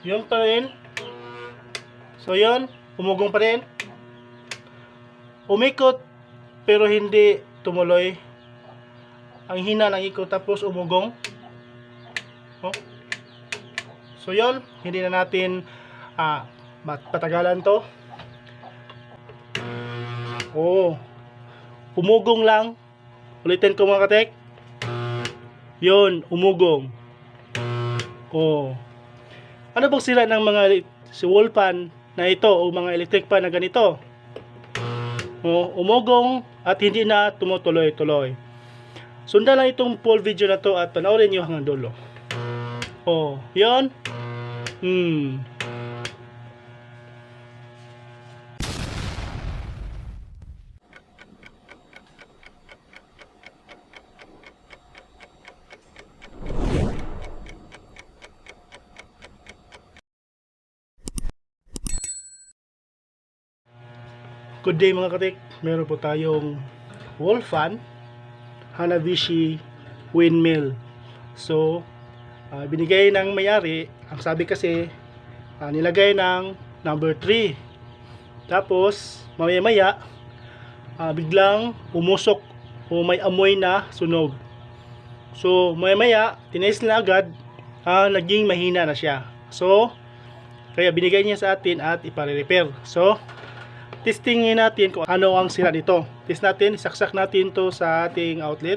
Yun pa rin. So yun, umugong pa rin. Umikot pero hindi tumuloy. Ang hina ng ikot tapos umugong. Oh. So yun, hindi na natin patagalan to. Oh, umugong lang. Ulitin ko mga katek. Yun, umugong. Oh. Ano bang sira ng mga si wall fan na ito o mga electric fan na ganito? Oh, umugong at hindi na tumutuloy-tuloy. Sundan lang itong full video na to at panoorin nyo hanggang dulo. Oh, yun. Good day mga katik. Meron po tayong wall fan Hanabishi windmill. So, binigay ng may-ari. Ang sabi kasi, nilagay ng number 3. Tapos, maya-maya, biglang umusok o may amoy na sunog. So, maya-maya, tinest na agad, naging mahina na siya. So, kaya binigay niya sa atin at ipare-repair. So, testingin natin kung ano ang sira nito. Test natin, isaksak natin to sa ating outlet.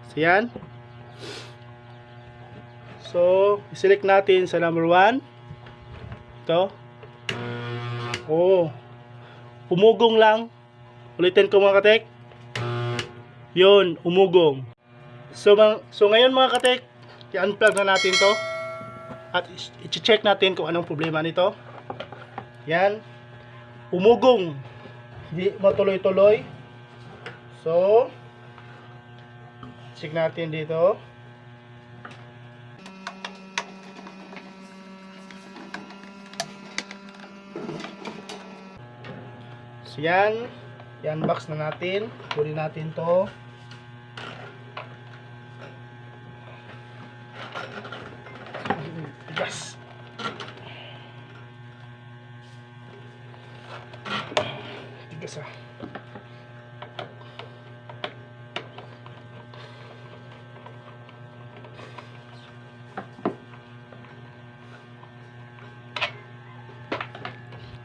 So yan. So, i-select natin sa number 1. Ito. Oh. Umugong lang. Ulitin ko mga katek. Yun, umugong. So ngayon mga katek, i-unplug na natin to. At i-check natin kung anong problema nito. Yan. Umugong, hindi matuloy-tuloy. So, check natin dito. So yan, i-unbox na natin. Kunin natin to. Yes. Tigas ah.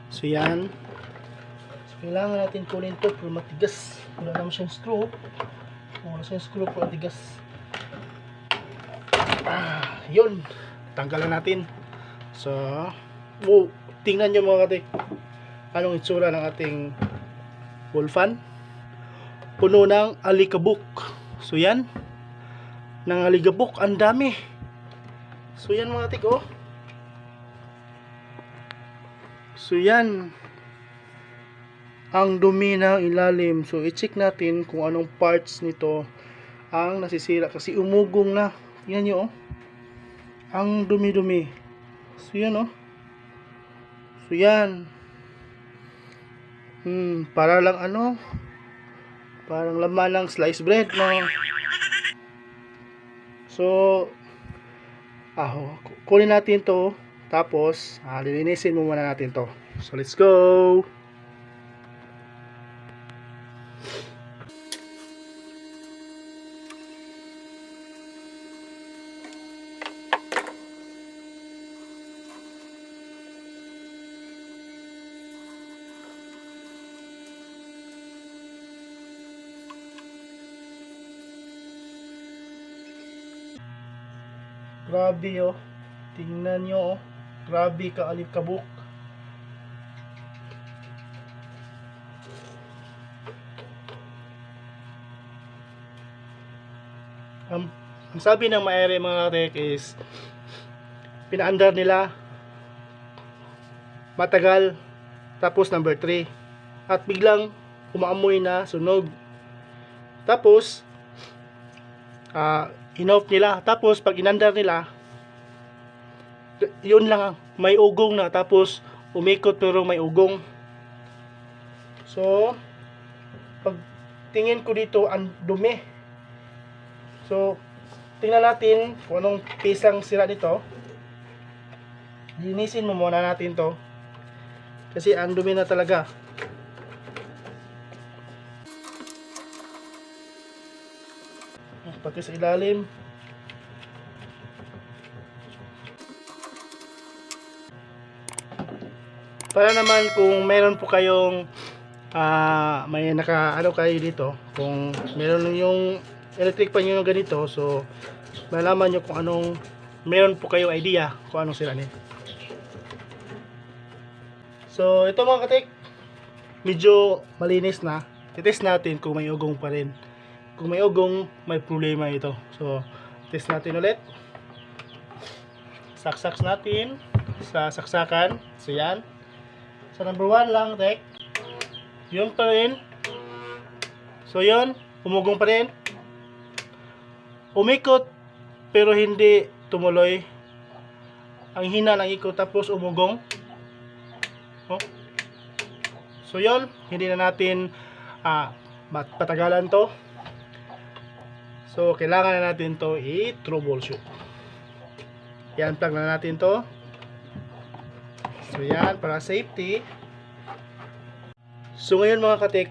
So yan. So kailangan natin kunin to pero matigas. Wala naman siyang screw. Wala siyang screw pero matigas. Yun. Tanggalan natin. So, tingnan nyo mga katik. Anong itsura ng ating wall fan? Puno ng alikabok. So yan. Ng alikabok, ang dami. So yan mga katik, oh. So yan. Ang dumi ng ilalim. So i-check natin kung anong parts nito ang nasisira. Kasi umugong na. Tingnan nyo, oh. Ang dumi-dumi. So yan, oh. So yan. Para lang ano, parang laman ng sliced bread, no? So, kunin natin to. Tapos, lilinisin mo muna natin to. So, let's go! Grabe, oh. Tingnan nyo, oh. Grabe ka alikabok. Ang sabi ng may-ari mga katek is pinaandar nila matagal, tapos number 3 at biglang umaamoy na sunog. Tapos in-off nila. Tapos pag inandar nila, yun lang, may ugong na. Tapos umikot pero may ugong. So pag tingin ko dito, ang dumi. So tingnan natin kung anong pisang sira nito. linisin mo muna natin to. Kasi ang dumi na talaga. Pati sa ilalim. Para naman kung meron po kayong may naka-ano kayo dito, kung meron yung electric pan yung ganito, so malaman nyo kung anong, meron po kayo idea kung anong sira nito. So ito mga katik, medyo malinis na. Titest natin kung may ugong pa rin. Kung may ugong, may problema ito. So test natin ulit. Saksaks natin sa saksakan. So yan. Sa number 1 lang, tek. Yun pa rin. So yun, umugong pa rin. Umikot pero hindi tumuloy. Ang hina ng ikot tapos umugong. Oh. So yun, hindi na natin patagalan to. So kailangan na natin to i-troubleshoot. Yan, plug na natin to. So yan, para safety. So ngayon mga katik,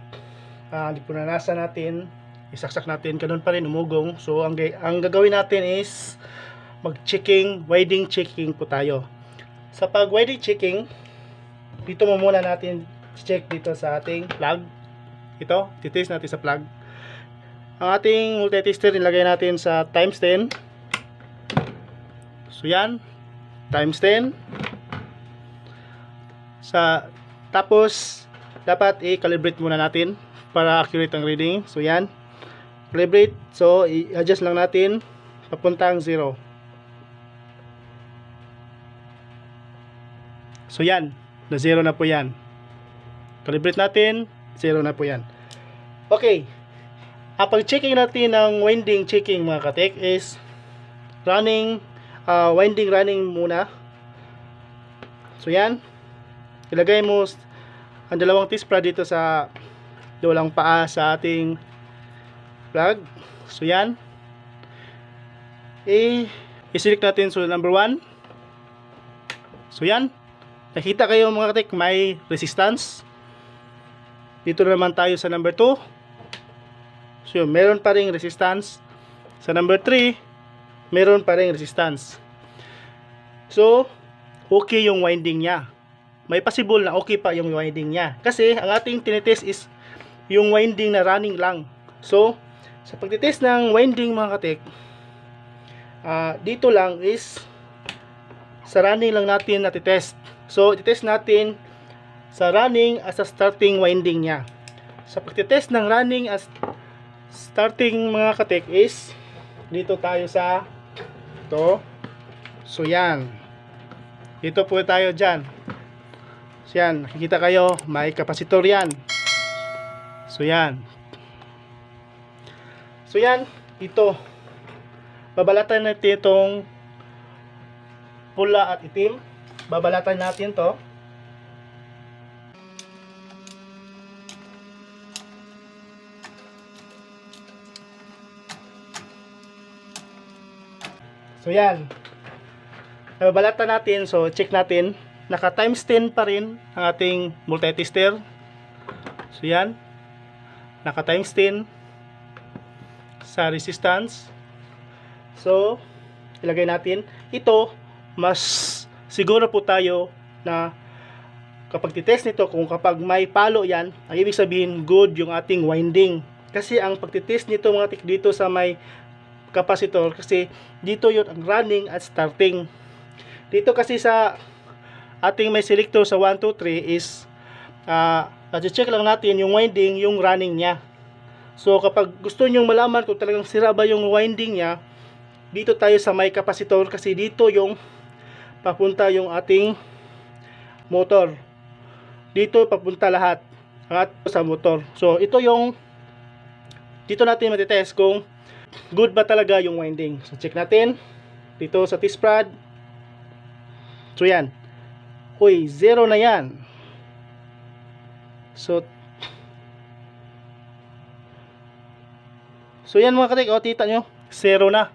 punanasan natin, isaksak natin, ganun pa rin umugong. So ang gagawin natin is mag-checking, winding checking po tayo. Sa pag winding checking, dito mo muna natin check dito sa ating plug. Ito, titest natin sa plug. Ang ating multi-tester nilagay natin sa times 10. So yan, times 10. Tapos dapat i-calibrate muna natin para accurate ang reading. So yan, calibrate. So i-adjust lang natin papuntang 0. So yan, na 0 na po yan. Calibrate natin, 0 na po yan. Okay, pag checking natin ng winding checking mga katek is running, winding running muna. So yan, ilagay mo ang dalawang T-sprad dito sa dulang paa sa ating plug. So yan, i-select natin so number 1. So yan, nakita kayo mga katik, may resistance. Dito naman tayo sa number 2. So yun, meron pa ring resistance. Sa number 3, meron pa ring resistance. So okay yung winding niya. May possible na okay pa yung winding niya. Kasi ang ating tinitest is yung winding na running lang. So sa pagtitest ng winding mga katik, dito lang is sa running lang natin natitest. So ititest natin sa running as a starting winding niya. Sa pagtitest ng running as starting mga katik is dito tayo sa ito. So yan, dito po tayo dyan. So yan, nakikita kayo, may kapasitor yan. So yan. So yan, ito. Babalatan natin itong pula at itim. Babalatan natin to. So yan. Babalatan natin, so check natin. Naka times 10 pa rin ang ating multi-tester. So yan, naka times 10 sa resistance. So ilagay natin ito. Mas siguro po tayo na kapag titest nito, kung kapag may palo yan, ang ibig sabihin good yung ating winding. Kasi ang pagtitest nito mga tik dito sa may capacitor, kasi dito yun ang running at starting. Dito kasi sa ating may selector sa 1, 2, 3 is check lang natin yung winding, yung running niya. So kapag gusto nyong malaman kung talagang sira ba yung winding niya, dito tayo sa may capacitor, kasi dito yung papunta yung ating motor. Dito papunta lahat at sa motor. So ito yung dito natin matitest kung good ba talaga yung winding. So check natin dito sa T-sprad. So yan, uy, 0 na yan. So yan mga katik, o tita nyo, 0 na.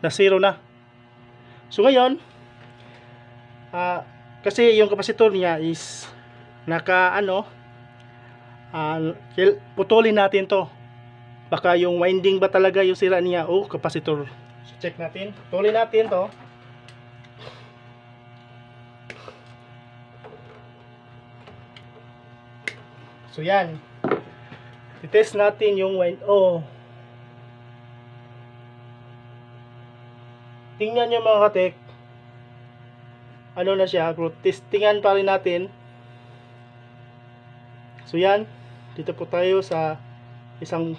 Na 0 na. So ngayon, Kasi yung kapasitor niya is naka putulin natin to. Baka yung winding ba talaga yung sira niya o kapasitor. So check natin, putulin natin to. So yan, i-test natin yung tingnan nyo mga katek, ano na siya, pero testingan pa rin natin. So yan, dito po tayo sa isang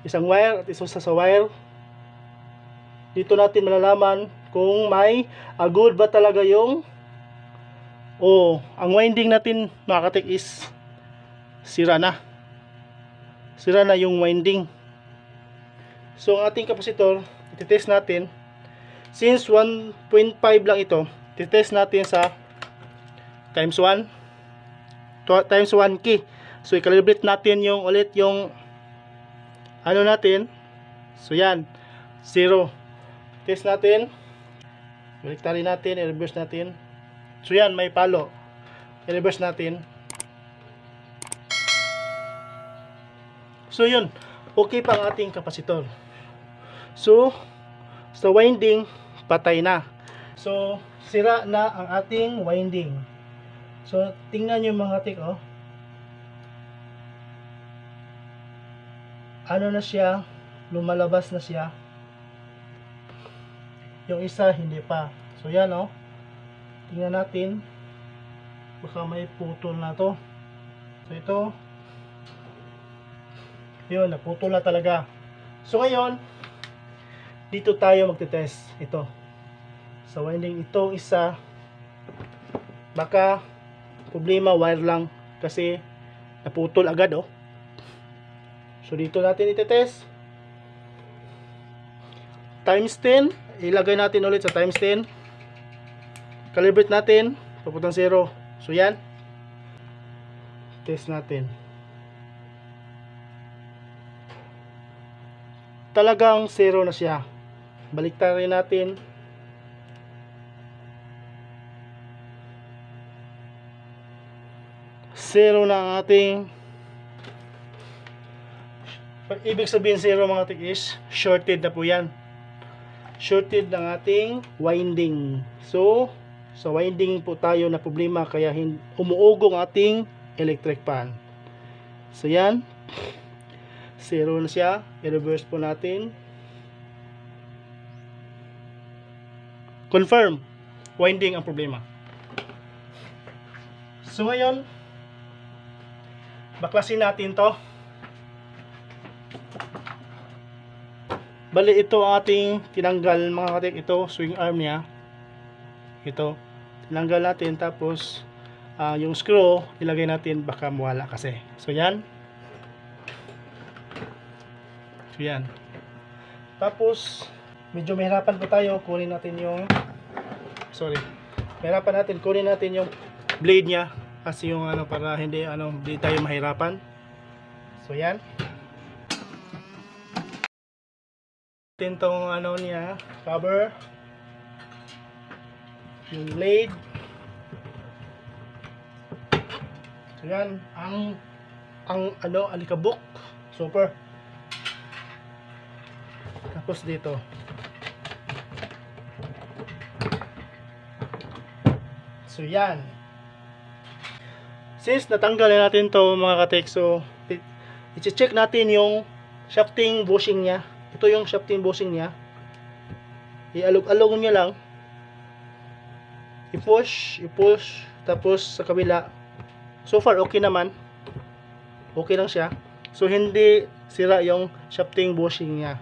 wire at isa sa wire. Dito natin malalaman kung may good ba talaga yung ang winding natin mga katek is sira na yung winding. So ang ating kapasitor, i-test natin. Since 1.5 lang ito, i-test natin sa times 1 key. So i-calibrate natin yung ulit yung natin. So yan, 0. Test natin, baliktarin natin, i-reverse natin. So yan, may palo, i-reverse natin. So yun, okay pa ang ating kapasitor. So sa winding, patay na. So sira na ang ating winding. So tingnan nyo mga tik, ano na siya, lumalabas na siya. Yung isa hindi pa. So yan tingnan natin, baka may putol na to. So ito, yun, naputol na talaga. So ngayon, dito tayo magte-test ito sa winding. Ito isa, baka problema wire lang kasi naputol agad So dito natin ite-test times 10, ilagay natin ulit sa times 10, calibrate natin papuntang 0. So yan, test natin. Talagang 0 na siya. Baliktarin natin. Zero na ang ating, ibig sabihin 0 mga tik is shorted na po yan. Shorted ng ating winding. So sa winding po tayo na problema, kaya umuugong ating electric fan. So yan, 0 na siya. I-reverse po natin. Confirm, winding ang problema. So ngayon, baklasin natin to. Bali ito ang ating tinanggal mga katik. Ito swing arm niya. Ito tinanggal natin, tapos yung screw ilagay natin, baka mawala kasi. So yan. So yan. Tapos medyo mahirapan po tayo, kunin natin yung kunin natin yung blade niya, kasi yung para hindi tayo mahirapan. So yan. Natin tong niya, cover, yung blade. So yan, ang alikabok, super. Tapos dito, so yan. Since natanggal na natin to mga katek, so i-check natin yung shafting bushing niya. Ito yung shafting bushing niya. I-alog-alog niya lang, i-push, tapos sa kabila. So far okay naman, okay lang siya. So hindi sira yung shafting bushing niya.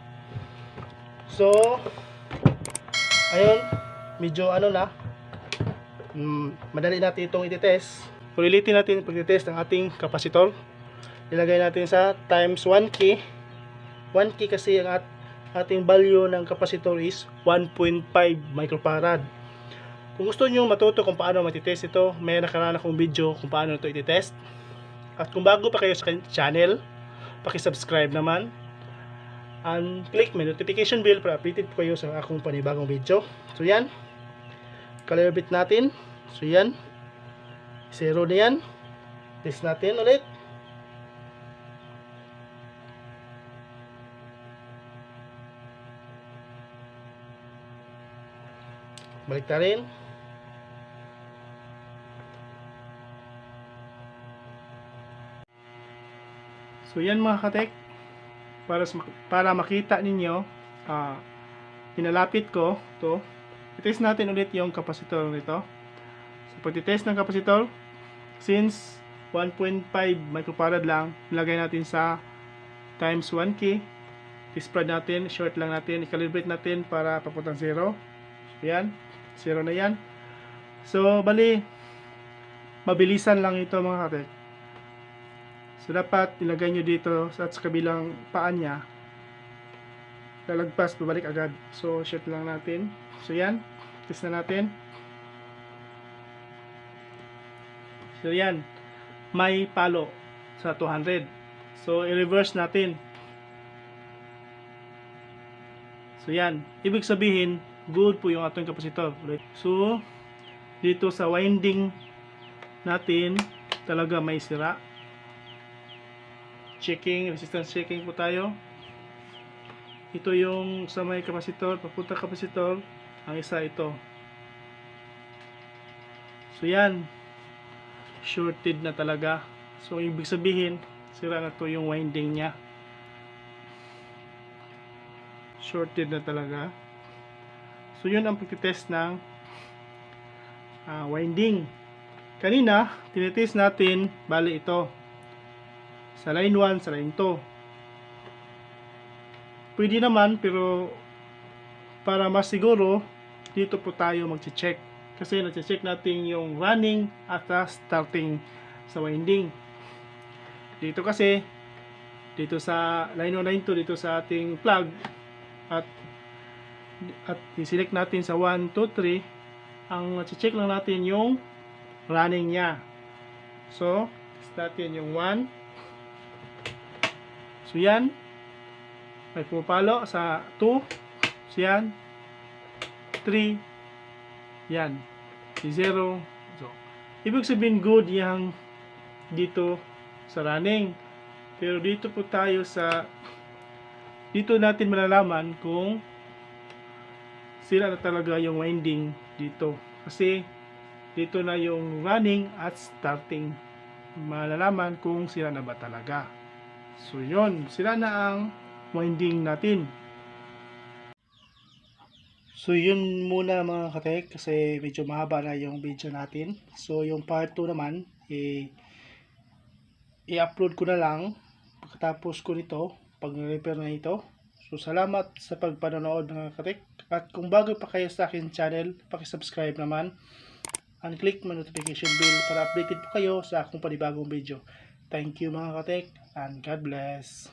So ayun, medyo madali natin itong i-test. Ulitin natin pag-test ng ating kapasitor. Ilagay natin sa times 1 key. 1 key kasi ang ating value ng kapasitor is 1.5 microfarad. Kung gusto niyo matuto kung paano matitest ito, may nakaraan akong video kung paano ito i-test. At kung bago pa kayo sa channel, paki-subscribe naman and click may notification bell para updated po kayo sa akong panibagong video. So yan, Calibrate natin. So yan. 0 na yan. Test natin ulit. Balik na rin. So yan mga katek, para makita ninyo, pinalapit ko to. I-test natin ulit yung capacitor nito. So pag-test ng capacitor, since 1.5 microfarad lang, nilagay natin sa times 1K. I-spread natin, short lang natin, i-calibrate natin para papuntang 0. So yan, 0 na yan. So bali, mabilisan lang ito mga katek. So dapat ilagay nyo dito sa kabilang paa niya, lalagpas, babalik agad. So short lang natin. So yan, test na natin. So yan, may palo sa 200. So i-reverse natin. So yan, ibig sabihin good po yung atong capacitor. So dito sa winding natin talaga may sira. Checking, resistance checking po tayo. Ito yung sa may capacitor, papunta capacitor, ang isa ito. So yan, shorted na talaga. So ibig sabihin, sira na to yung winding niya. Shorted na talaga. So yun ang pagtitest ng winding. Kanina, tinitest natin, bali ito. Sa line 1, sa line 2. Pwede naman, pero para mas siguro, dito po tayo mag-check. Kasi nag-check natin yung running at starting sa winding. Dito kasi, dito sa line 1, line 2, dito sa ating plug, at i-select natin sa 1, 2, 3, ang nag-check lang natin yung running niya. So, test natin yung 1. So yan, may pumapalo sa 2, so yan, 3, yan, 0. So, ibig sabihin good yung dito sa running. Pero dito po tayo sa, dito natin malalaman kung sila na talaga yung winding dito. Kasi dito na yung running at starting. Malalaman kung sila na ba talaga. So yun, sila na ang winding natin. So yun muna mga katek, kasi medyo mahaba na yung video natin. So yung part 2 naman, i-upload ko na lang pagkatapos ko nito, pag repair na ito. So salamat sa pagpanonood mga katek. At kung bago pa kayo sa akin channel, paki-subscribe naman and click my notification bell para updated po kayo sa akong panibagong video. Thank you mga katek, and God bless.